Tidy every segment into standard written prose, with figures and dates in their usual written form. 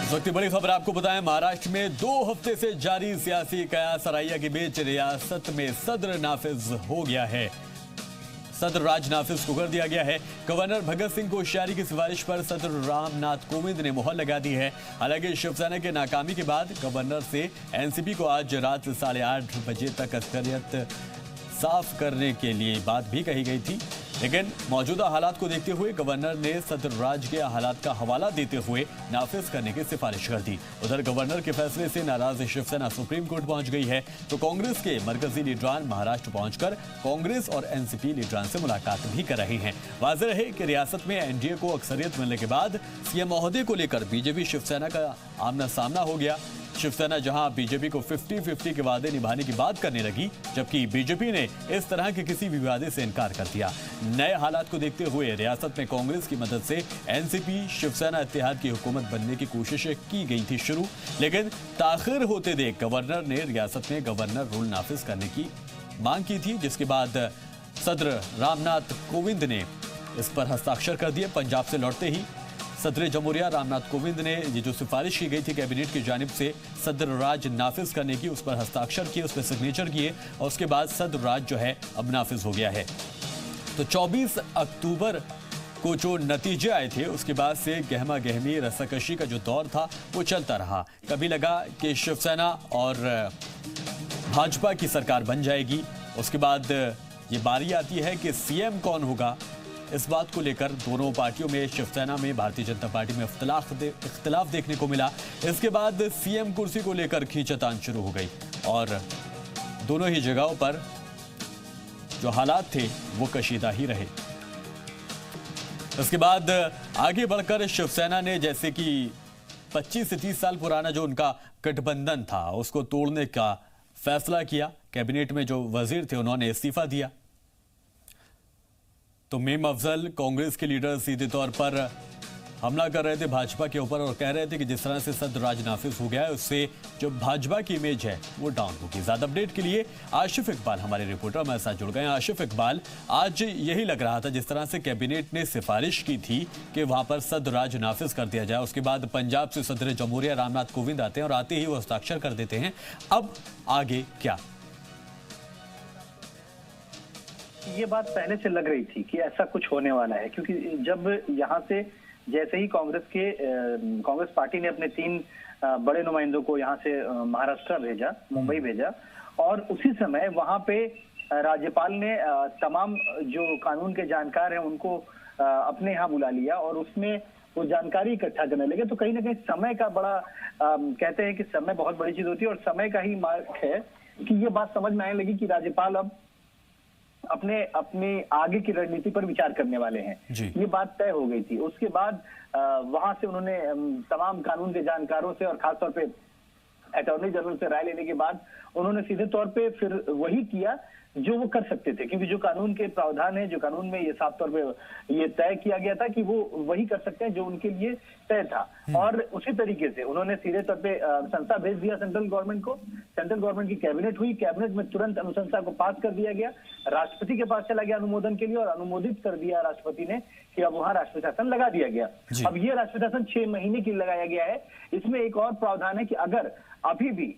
इस वक्त की बड़ी खबर आपको बताएं, महाराष्ट्र में 2 हफ्ते से जारी सियासी कयास सराइया के बीच रियासत में सद्र नाफिज हो गया है। सद्र राज नाफिज को कर दिया गया है। गवर्नर भगत सिंह कोश्यारी की सिफारिश पर सद्र रामनाथ कोविंद ने मुहर लगा दी है। हालांकि शिवसेना के नाकामी के बाद गवर्नर से एनसीपी को आज रात 8:30 बजे तक अस्तरियत साफ करने के लिए बात भी कही गई थी, लेकिन मौजूदा हालात को देखते हुए गवर्नर ने सद्र राज के हालात का हवाला देते हुए नाफिज करने की सिफारिश कर दी। उधर गवर्नर के फैसले से नाराज शिवसेना सुप्रीम कोर्ट पहुंच गई है, तो कांग्रेस के मरकजी लीडरान महाराष्ट्र पहुंचकर कांग्रेस और एनसीपी लीडरान से मुलाकात भी कर रहे हैं। वाज़ेह रहे कि रियासत में एनडीए को अक्सरियत मिलने के बाद सीएम महोदय को लेकर बीजेपी शिवसेना का आमना सामना हो गया। शिवसेना जहां बीजेपी को 50-50 के वादे निभाने की बात करने लगी, जबकि बीजेपी ने इस तरह के किसी भी वादे से इनकार कर दिया। नए हालात को देखते हुए रियासत में कांग्रेस की मदद से एनसीपी शिवसेना इत्तेहाद की हुकूमत बनने की कोशिशें की गई थी शुरू, लेकिन ताखिर होते देख गवर्नर ने रियासत में गवर्नर रूल नाफिज करने की मांग की थी, जिसके बाद सद्र रामनाथ कोविंद ने इस पर हस्ताक्षर कर दिए। पंजाब से लौटते ही सदर जमहूरिया रामनाथ कोविंद ने ये जो सिफारिश की गई थी कैबिनेट की जानिब से सद्र राज नाफिज करने की, उस पर हस्ताक्षर किए, उस पर सिग्नेचर किए और उसके बाद सद्र राज जो है अब नाफिज हो गया है। तो 24 अक्टूबर को जो नतीजे आए थे उसके बाद से गहमा गहमी रस्साकशी का जो दौर था वो चलता रहा। कभी लगा कि शिवसेना और भाजपा की सरकार बन जाएगी, उसके बाद ये बारी आती है कि सीएम कौन होगा। इस बात को लेकर दोनों पार्टियों में, शिवसेना में, भारतीय जनता पार्टी में इख्तिलाफ देखने को मिला। इसके बाद सीएम कुर्सी को लेकर खींचातान शुरू हो गई और दोनों ही जगहों पर जो हालात थे वो कशीदा ही रहे। इसके बाद आगे बढ़कर शिवसेना ने जैसे कि 25 से 30 साल पुराना जो उनका गठबंधन था उसको तोड़ने का फैसला किया। कैबिनेट में जो वजीर थे उन्होंने इस्तीफा दिया। तो मेम अफजल कांग्रेस के लीडर सीधे तौर पर हमला कर रहे थे भाजपा के ऊपर और कह रहे थे कि जिस तरह से सद्र राज नाफिज हो गया है उससे जो भाजपा की इमेज है वो डाउन होगी। ज्यादा अपडेट के लिए आशिफ इकबाल हमारे रिपोर्टर हमारे साथ जुड़ गए हैं। आशिफ इकबाल, आज यही लग रहा था जिस तरह से कैबिनेट ने सिफारिश की थी कि वहां पर सद्र राज नाफिज कर दिया जाए, उसके बाद पंजाब से सदर जमहूरिया रामनाथ कोविंद आते हैं और आते ही वो हस्ताक्षर कर देते हैं। अब आगे क्या? ये बात पहले से लग रही थी कि ऐसा कुछ होने वाला है, क्योंकि जब यहाँ से जैसे ही कांग्रेस पार्टी ने अपने 3 बड़े नुमाइंदों को यहाँ से महाराष्ट्र भेजा, मुंबई भेजा, और उसी समय वहाँ पे राज्यपाल ने तमाम जो कानून के जानकार हैं उनको अपने यहाँ बुला लिया और उसमें वो जानकारी इकट्ठा करने लगे। तो कहीं ना कहीं समय का बड़ा कहते हैं कि समय बहुत बड़ी चीज होती है और समय का ही मार्ग है कि ये बात समझ में आने लगी कि राज्यपाल अब अपने आगे की रणनीति पर विचार करने वाले हैं। ये बात तय हो गई थी। उसके बाद वहां से उन्होंने तमाम कानून के जानकारों से और खासतौर पे अटॉर्नी जनरल से राय लेने के बाद उन्होंने सीधे तौर पे फिर वही किया जो वो कर सकते थे, क्योंकि जो कानून के प्रावधान है, जो कानून में ये साफ तौर पे ये तय किया गया था कि वो वही कर सकते हैं जो उनके लिए तय था। और उसी तरीके से उन्होंने सीधे तौर पे संस्था भेज दिया सेंट्रल गवर्नमेंट को। सेंट्रल गवर्नमेंट की कैबिनेट हुई, कैबिनेट में तुरंत अनुशंसा को पास कर दिया गया, राष्ट्रपति के पास चला गया अनुमोदन के लिए और अनुमोदित कर दिया राष्ट्रपति ने कि अब वहां राष्ट्रपति शासन लगा दिया गया। अब ये राष्ट्रपति शासन 6 महीने के लिए लगाया गया है। इसमें एक और प्रावधान है कि अगर अभी भी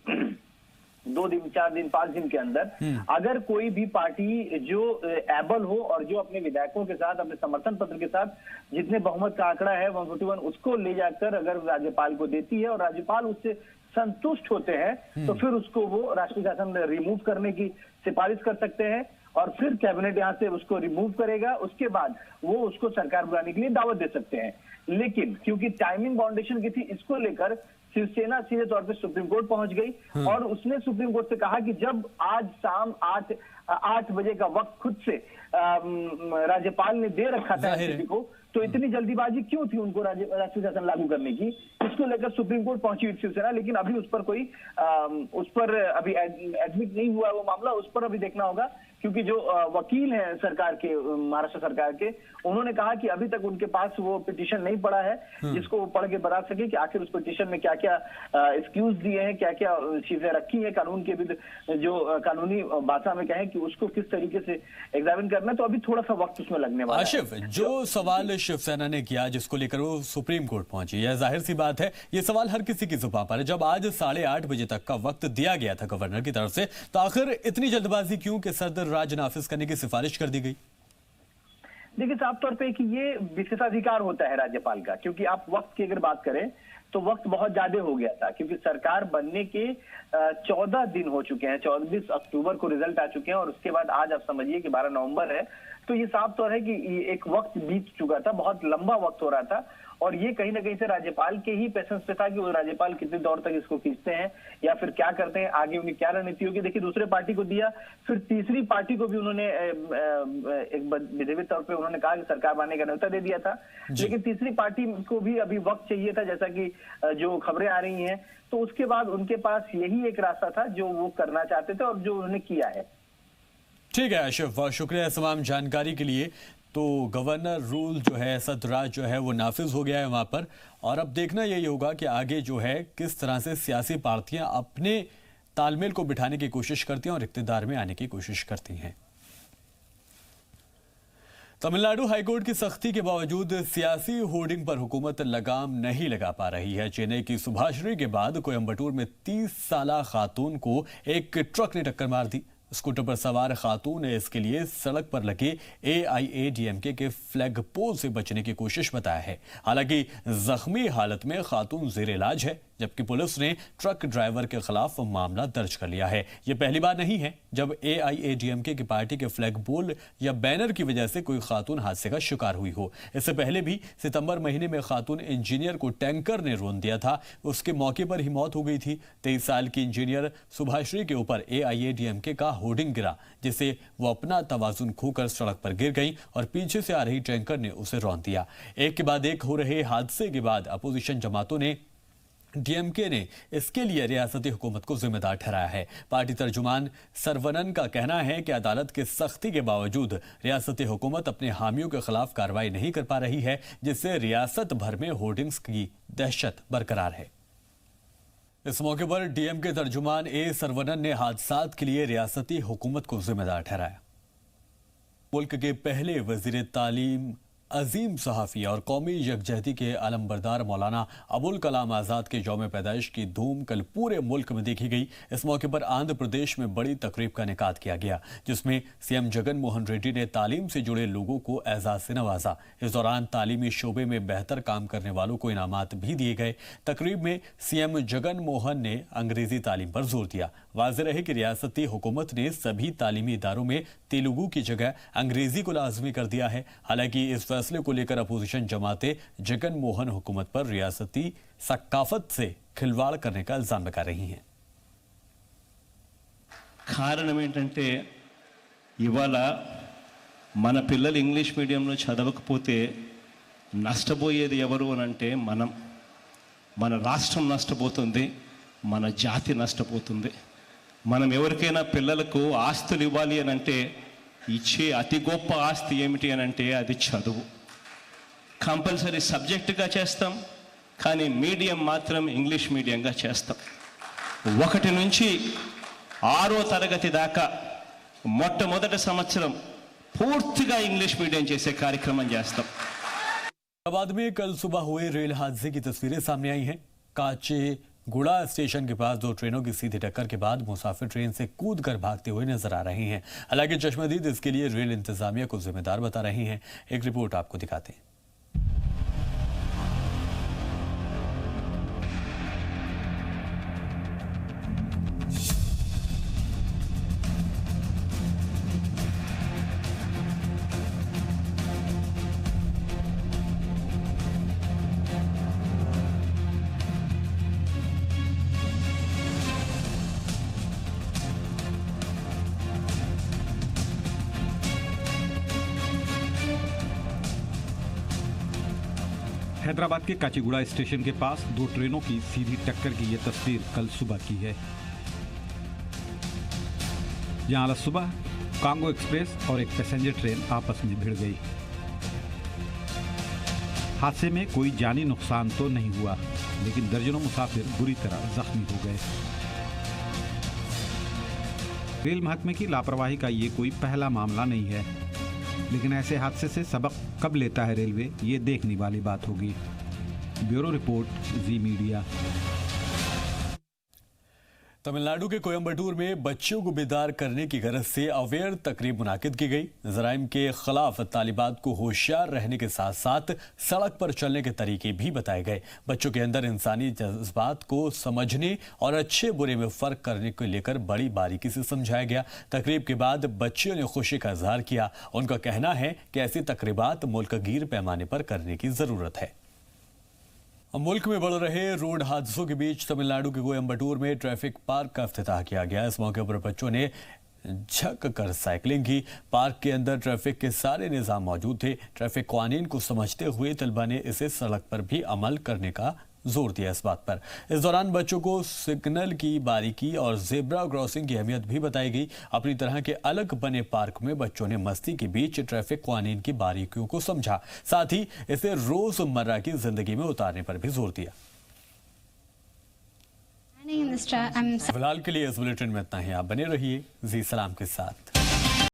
2 दिन, 4 दिन, 5 दिन के अंदर अगर कोई भी पार्टी जो एबल हो और जो अपने विधायकों के साथ, अपने समर्थन पत्र के साथ जितने बहुमत का आंकड़ा है 141 उसको ले जाकर अगर राज्यपाल को देती है और राज्यपाल उससे संतुष्ट होते हैं तो फिर उसको वो राष्ट्रीय शासन रिमूव करने की सिफारिश कर सकते हैं और फिर कैबिनेट यहाँ से उसको रिमूव करेगा। उसके बाद वो उसको सरकार बुलाने के लिए दावत दे सकते हैं। लेकिन क्योंकि टाइमिंग बाउंडेशन की थी, इसको लेकर शिवसेना सीधे तौर पे सुप्रीम कोर्ट पहुंच गई और उसने सुप्रीम कोर्ट से कहा कि जब आज शाम 8 बजे का वक्त खुद से राज्यपाल ने दे रखा था एनसीपी को, तो इतनी जल्दीबाजी क्यों थी उनको राष्ट्रीय शासन लागू करने की। इसको लेकर सुप्रीम कोर्ट पहुंची हुई शिवसेना, लेकिन अभी उस पर अभी एडमिट नहीं हुआ वो मामला। उस पर अभी देखना होगा क्योंकि जो वकील हैं सरकार के, महाराष्ट्र सरकार के, उन्होंने कहा कि अभी तक उनके पास वो पिटीशन नहीं पड़ा है जिसको वो पढ़ के बता सके कि आखिर उस पिटीशन में क्या क्या एक्सक्यूज दिए हैं, क्या क्या चीजें रखी हैं कानून के विरुद्ध, जो कानूनी भाषा में कहें कि उसको किस तरीके से एग्जामिन करना है। तो अभी थोड़ा सा वक्त उसमें लगने वाला है। आशिफ, जो सवाल शिवसेना ने किया जिसको लेकर वो सुप्रीम कोर्ट पहुंची, यह जाहिर सी बात है ये सवाल हर किसी की जुबान पर है। जब आज 8:30 बजे तक का वक्त दिया गया था गवर्नर की तरफ से, तो आखिर इतनी जल्दबाजी क्यों कि सदर राज नाफिज करने की सिफारिश कर दी गई? देखिए, साफ तौर पे कि ये विशेषाधिकार होता है राज्यपाल का, क्योंकि आप वक्त की अगर बात करें तो वक्त बहुत ज्यादा हो गया था, क्योंकि सरकार बनने के 14 दिन हो चुके हैं। 24 अक्टूबर को रिजल्ट आ चुके हैं और उसके बाद आज आप समझिए कि 12 नवंबर है। तो ये साफ तौर है कि एक वक्त बीत चुका था, बहुत लंबा वक्त हो रहा था, और ये कहीं ना कहीं से राज्यपाल के ही पेशेंस पे था कि वो राज्यपाल कितने दौर तक इसको खींचते हैं या फिर क्या करते हैं, आगे उनकी क्या रणनीति होगी। देखिए, दूसरे पार्टी को दिया, फिर तीसरी पार्टी को भी उन्होंने एक विधिवत तौर पे उन्होंने कहा कि सरकार बनाने का न्योता दे दिया था, लेकिन तीसरी पार्टी को भी अभी वक्त चाहिए था, जैसा कि जो खबरें आ रही हैं। तो उसके बाद उनके पास यही एक रास्ता था जो वो करना चाहते थे और जो उन्होंने किया है। ठीक है आशिफ, शुक्रिया तमाम जानकारी के लिए। तो गवर्नर रूल जो है, सदराज जो है वो नाफिज हो गया है वहां पर, और अब देखना यही होगा कि आगे जो है किस तरह से सियासी पार्टियां अपने तालमेल को बिठाने की कोशिश करती हैं और इक्तिदार में आने की कोशिश करती हैं। तमिलनाडु हाईकोर्ट की सख्ती के बावजूद सियासी होर्डिंग पर हुकूमत लगाम नहीं लगा पा रही है। चेन्नई की सुभाश्री के बाद कोयम्बटूर में 30 साला खातून को एक ट्रक ने टक्कर मार दी। स्कूटर पर सवार खातून ने इसके लिए सड़क पर लगे AIADMK के फ्लैग पोल से बचने की कोशिश बताया है। हालांकि जख्मी हालत में खातून जेर इलाज है, जबकि पुलिस ने ट्रक ड्राइवर के खिलाफ मामला दर्ज कर लिया है। यह पहली बार नहीं है जब AIADMK की पार्टी के फ्लैग पोल या बैनर की वजह से कोई खातून हादसे का शिकार हुई हो। इससे पहले भी सितंबर महीने में खातून इंजीनियर को टैंकर ने रौंद दिया था, उसके मौके पर ही मौत हो गई थी। 23 साल की इंजीनियर सुभाश्री के ऊपर AIADMK का होर्डिंग गिरा, जिससे वो अपना तवाजुन खोकर सड़क पर गिर गई और पीछे से आ रही टैंकर ने उसे रौंद दिया। एक के बाद एक हो रहे हादसे के बाद अपोजिशन जमातों ने DMK ने इसके लिए रियासती हुकूमत को जिम्मेदार ठहराया है। पार्टी तर्जुमान सरवनन का कहना है कि अदालत की सख्ती के बावजूद रियासती हुकूमत अपने हामियों के खिलाफ कार्रवाई नहीं कर पा रही है, जिससे रियासत भर में होर्डिंग्स की दहशत बरकरार है। इस मौके पर DMK तर्जुमान A सरवनन ने हादसात के लिए रियासती हुकूमत को जिम्मेदार ठहराया। मुल्क के पहले वजीर तालीम, अजीम सहाफ़ी और कौमी यकजहती के अलमबरदार मौलाना अबुल कलाम आज़ाद के यौम पैदाइश की धूम कल पूरे मुल्क में देखी गई। इस मौके पर आंध्र प्रदेश में बड़ी तकरीब का इनेकाद किया गया, जिसमें CM जगन मोहन रेड्डी ने तालीम से जुड़े लोगों को एजाज से नवाजा। इस दौरान तालीमी शोबे में बेहतर काम करने वालों को इनामात भी दिए गए। तकरीब में CM जगन मोहन ने अंग्रेजी तालीम पर जोर दिया। वाज़ेह रहे कि रियासती हुकूमत ने सभी तालीमी इदारों में तेलुगु की जगह अंग्रेजी को लाजमी कर दिया है। हालांकि इस फैसले को लेकर अपोजिशन जमातें जगन मोहन हुकूमत पर रियासती सकाफत से खिलवाड़ करने का इल्जाम लगा रही हैं। కారణం ఏంటంటే ఇవాళ మన పిల్లలు ఇంగ్లీష్ మీడియంలో చదవకపోతే నష్టపోయేది ఎవరు అని అంటే మన రాష్ట్రం నష్టపోతుంది, మన జాతి నష్టపోతుంది। మనం ఎవరికైనా పిల్లలకు ఆస్తులు ఇవ్వాలి అని అంటే ఇచ్చే అతి గొప్ప ఆస్తి ఏమిటి అని అంటే అది చదువు। కంపల్సరీ సబ్జెక్టుగా చేస్తాం, కానీ మీడియం మాత్రం ఇంగ్లీష్ మీడియంగా చేస్తాం। 1 నుంచి 6వ తరగతి దాకా మొట్టమొదటి సంవత్సరం పూర్తిగా ఇంగ్లీష్ మీడియం చేసే కార్యక్రమం చేస్తాం। हैदराबाद में कल सुबह हुए रेल हादसे की तस्वीरें सामने आई हैं। काचेगुड़ा स्टेशन के पास 2 ट्रेनों की सीधी टक्कर के बाद मुसाफिर ट्रेन से कूदकर भागते हुए नजर आ रहे हैं। हालांकि चश्मदीद इसके लिए रेल इंतजामिया को जिम्मेदार बता रही हैं। एक रिपोर्ट आपको दिखाते हैं। हैदराबाद के काचीगुड़ा स्टेशन के पास 2 ट्रेनों की सीधी टक्कर की यह तस्वीर कल सुबह की है। जहां आज सुबह कांगो एक्सप्रेस और एक पैसेंजर ट्रेन आपस में भिड़ गई। हादसे में कोई जानी नुकसान तो नहीं हुआ, लेकिन दर्जनों मुसाफिर बुरी तरह जख्मी हो गए। रेल महकमे की लापरवाही का ये कोई पहला मामला नहीं है, लेकिन ऐसे हादसे से सबक कब लेता है रेलवे, ये देखने वाली बात होगी। ब्यूरो रिपोर्ट, जी मीडिया। तमिलनाडु के कोयम्बटूर में बच्चों को बेदार करने की गरज से अवेयर तकरीब मुनाकिद की गई। जराइम के खिलाफ तालिबात को होशियार रहने के साथ साथ सड़क पर चलने के तरीके भी बताए गए। बच्चों के अंदर इंसानी जज्बात को समझने और अच्छे बुरे में फर्क करने को लेकर बड़ी बारीकी से समझाया गया। तकरीब के बाद बच्चियों ने खुशी का इजहार किया। उनका कहना है कि ऐसी तकरीबात मुल्कगीर पैमाने पर करने की जरूरत है। मुल्क में बढ़ रहे रोड हादसों के बीच तमिलनाडु के कोयम्बटूर में ट्रैफिक पार्क का इफ्तिताह किया गया। इस मौके पर बच्चों ने झक कर साइकिलिंग की। पार्क के अंदर ट्रैफिक के सारे निजाम मौजूद थे। ट्रैफिक कानून को समझते हुए तलबा ने इसे सड़क पर भी अमल करने का जोर दिया इस बात पर। इस दौरान बच्चों को सिग्नल की बारीकी और जेब्रा क्रॉसिंग की अहमियत भी बताई गई। अपनी तरह के अलग बने पार्क में बच्चों ने मस्ती के बीच ट्रैफिक कानून की बारीकियों को समझा, साथ ही इसे रोजमर्रा की जिंदगी में उतारने पर भी जोर दिया। फिलहाल के लिए इस बुलेटिन में इतना ही। आप बने रहिए जी सलाम के साथ।